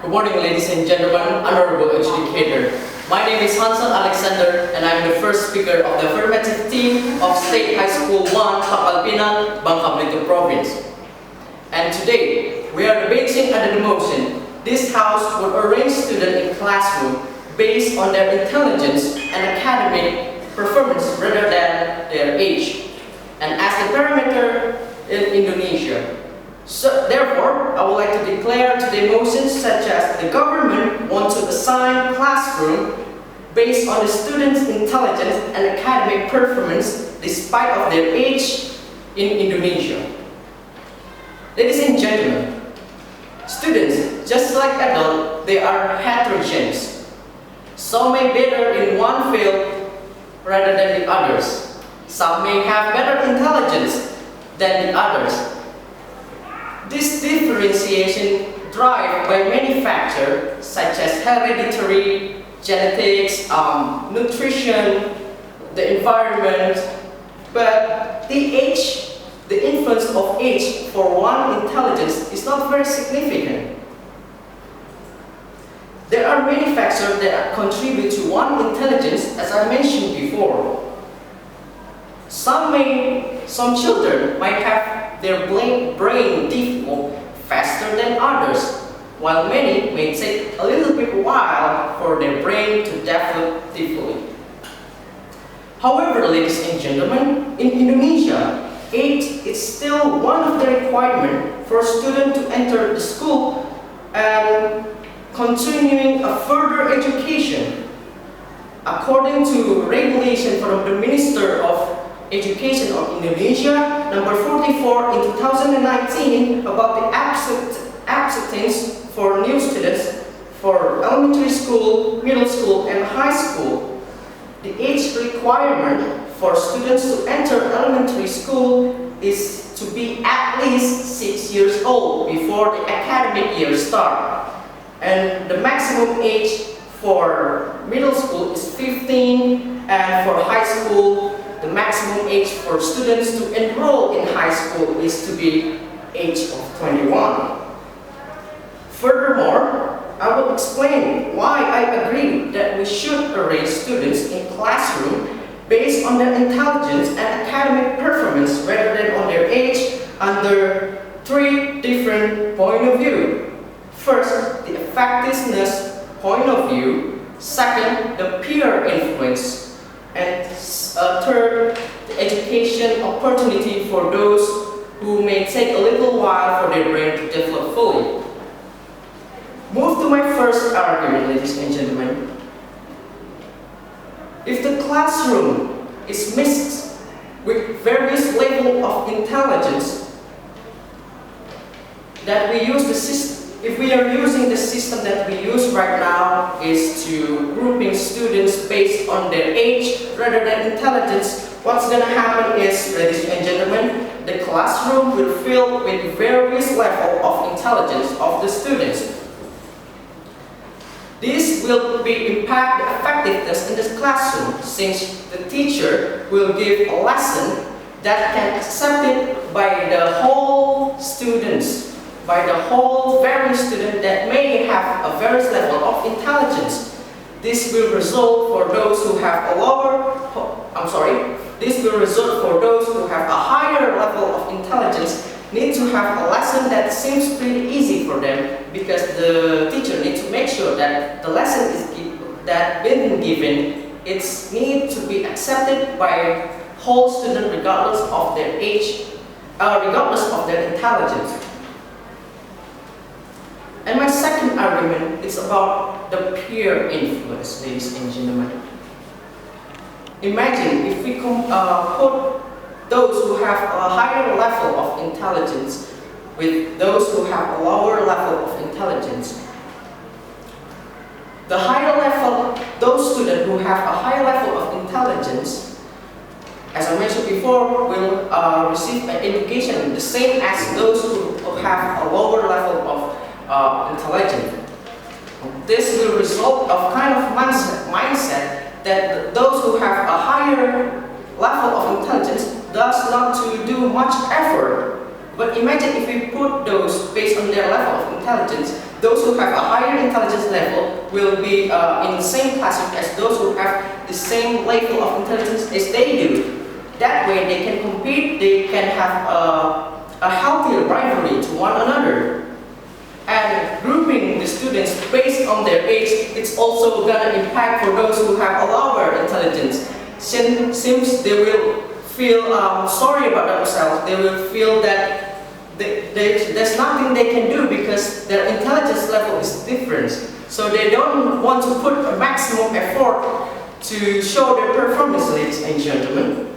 Good morning, ladies and gentlemen, honorable educator. My name is Hansel Alexander, and I'm the first speaker of the affirmative team of State High School 1, Tapalpina, Bangka Belitung Province. And today, we are debating under the motion, this house will arrange students in classroom based on their intelligence and academic performance rather than their age, and as the parameter in Indonesia. So, therefore, I would like to declare today motions such as the government wants to assign classroom based on the students' intelligence and academic performance despite of their age in Indonesia. Ladies and gentlemen, students, just like adults, they are heterogeneous. Some may be better in one field rather than the others. Some may have better intelligence than the others. This differentiation driven by many factors such as hereditary, genetics, nutrition, the environment, but the influence of age for one intelligence is not very significant. There are many factors that contribute to one intelligence, as I mentioned before. Some children might have their brain develop faster than others, while many may take a little bit while for their brain to develop deeply. However, ladies and gentlemen, in Indonesia, age is still one of the requirements for a student to enter the school and continuing a further education. According to regulation from the Minister of Education of Indonesia, number 44 in 2019 about the acceptance for new students for elementary school, middle school, and high school. The age requirement for students to enter elementary school is to be at least 6 years old before the academic year starts. And the maximum age for middle school is 15, and for high school, the maximum age for students to enroll in high school is to be age of 21. Furthermore, I will explain why I agree that we should arrange students in classroom based on their intelligence and academic performance rather than on their age under three different points of view. First, the effectiveness point of view. Second, the peer influence. And third, the education opportunity for those who may take a little while for their brain to develop fully. Move to my first argument, ladies and gentlemen. If the classroom is mixed with various levels of intelligence, that we use the system. If we are using the system that we use right now is to grouping students based on their age rather than intelligence, what's going to happen is, ladies and gentlemen, the classroom will fill with various levels of intelligence of the students. This will impact the effectiveness in the classroom since the teacher will give a lesson that can be accepted by the whole students. By the whole various student that may have a various level of intelligence. This will result for those who have This will result for those who have a higher level of intelligence need to have a lesson that seems pretty easy for them because the teacher needs to make sure that the lesson that been given it's need to be accepted by whole student regardless of their age, regardless of their intelligence. And my second argument is about the peer influence, ladies and gentlemen. Imagine if we put those who have a higher level of intelligence with those who have a lower level of intelligence. The higher level, those students who have a higher level of intelligence, as I mentioned before, will receive an education the same as those who have a lower level of intelligence. This will result of kind of mindset that those who have a higher level of intelligence does not to do much effort. But imagine if we put those based on their level of intelligence, those who have a higher intelligence level will be in the same classroom as those who have the same level of intelligence as they do. That way they can compete, they can have a healthy rivalry to one another. And grouping the students based on their age, it's also gonna impact for those who have a lower intelligence. Since they will feel sorry about themselves, they will feel that there's nothing they can do because their intelligence level is different. So they don't want to put a maximum effort to show their performance, ladies and gentlemen.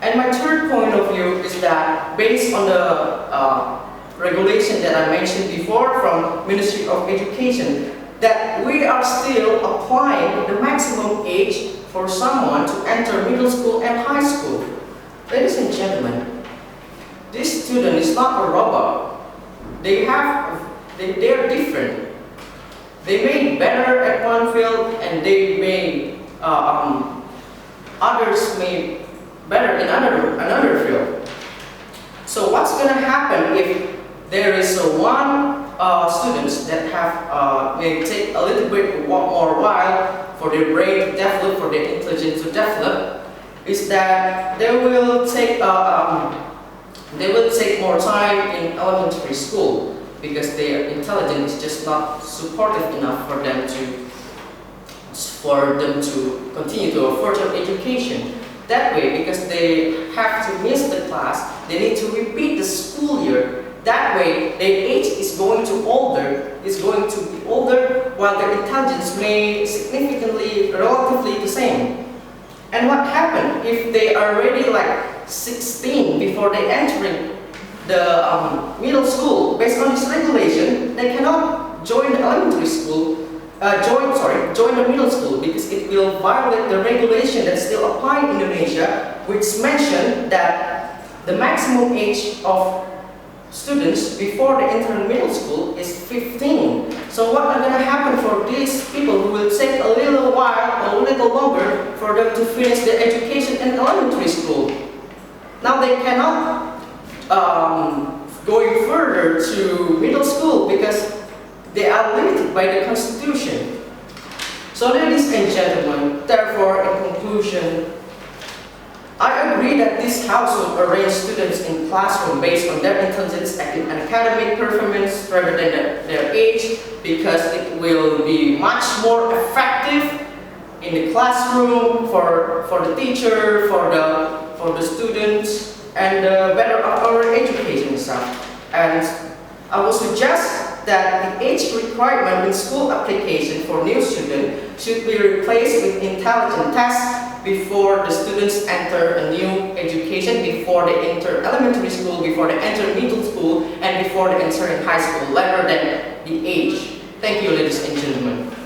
And my third point of view is that based on the regulation that I mentioned before from Ministry of Education, that we are still applying the maximum age for someone to enter middle school and high school. Ladies and gentlemen, this student is not a robot. They are different. They may be better at one field and they may, others may be better in another field. So what's going to happen if there is one students that have may take a little bit more while for their brain to develop, for their intelligence to develop, is that they will take more time in elementary school because their intelligence is just not supportive enough for them to continue to a further education. That way, because they have to miss the class, they need to repeat the school year. That way, their age is going to be older, while their intelligence may significantly, relatively the same. And what happens if they are already like 16 before they entering the middle school? Based on this regulation, they cannot join the elementary school, join the middle school because it will violate the regulation that's still applying in Indonesia, which mentioned that the maximum age of students before they enter middle school is 15. So what is going to happen for these people who will take a little while, a little longer for them to finish their education in elementary school? Now they cannot going further to middle school because they are limited by the Constitution. So ladies and gentlemen, therefore in conclusion, I agree that this house will arrange students in classroom based on their intelligence and academic performance rather than their age, because it will be much more effective in the classroom for the teacher, for the students, and better our education stuff. And I will suggest that the age requirement in school application for new students should be replaced with intelligence tests before the students enter a new education, before they enter elementary school, before they enter middle school, and before they enter in high school, rather than the age. Thank you, ladies and gentlemen.